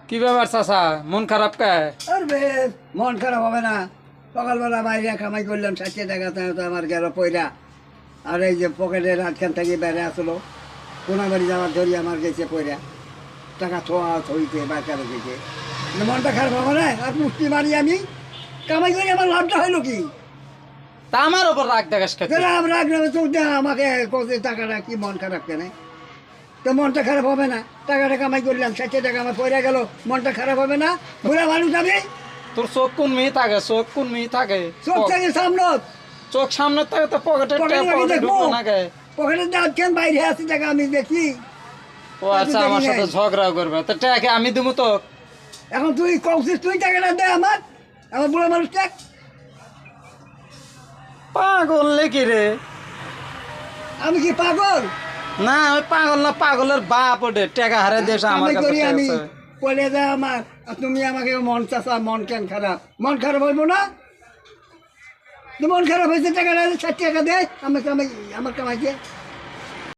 কি ব্যাপার চাচা, মন খারাপ কে? আরে মন খারাপ হবে না। সকালবেলা বাইরে কামাই করলাম 60 টাকা, তো আমার গেল পয়রা। আর এই যে পকেটের হাতখান থেকে বেড়ে আসলো, কোনাবাড়ি যাওয়ার ধরি আমার গেছে পয়রা। টাকা থোয়া থইতে বাঁচারে গেছে, মনটা খারাপ হবে না। আর মুষ্টি মারি আমি কামাই করি, আমার লাভটা হইলো কি? তা আমার ওপর রাগ দেখাস খেতে। রাগ চলতে আমাকে কত টাকাটা কি মন খারাপ কেন? তো মনটা খারাপ হবে না? টাকাটা কামাই করলাম, 60 টাকা আমার পয়রা গেল, মনটা খারাপ হবে না? বুড়া মানুষ আমি, তোর চোখ কোন মেয়ে থাকে? চোখ কোন মেয়ে থাকে? চোখ থেকে সামনে, চোখ সামনে থাকে তো পকেটে ঢুকলো না কে? পকেটের দাঁত কেন বাইরে আছে টাকা আমি দেখি। ও আচ্ছা, আমার সাথে ঝগড়া করবে তো টাকা আমি দেবো তো? এখন তুই কৌশিস, তুই টাকাটা দে আমার বুড়া মানুষটা। পাগল নাকি রে? আমি কি পাগল? না আমি পাগল না, পাগলের বাপ ওটে। টাকা হারে দেশ আমার কামাই কাছে করি আমি, আছে। বলে দে আমার। আর তুমি আমাকে মন চাষা, মন কেন খারাপ? মন খারাপ হইব না? তো মন খারাপ হয়েছে, টাকাটা 60 টাকা দে, আমার কামাইছে।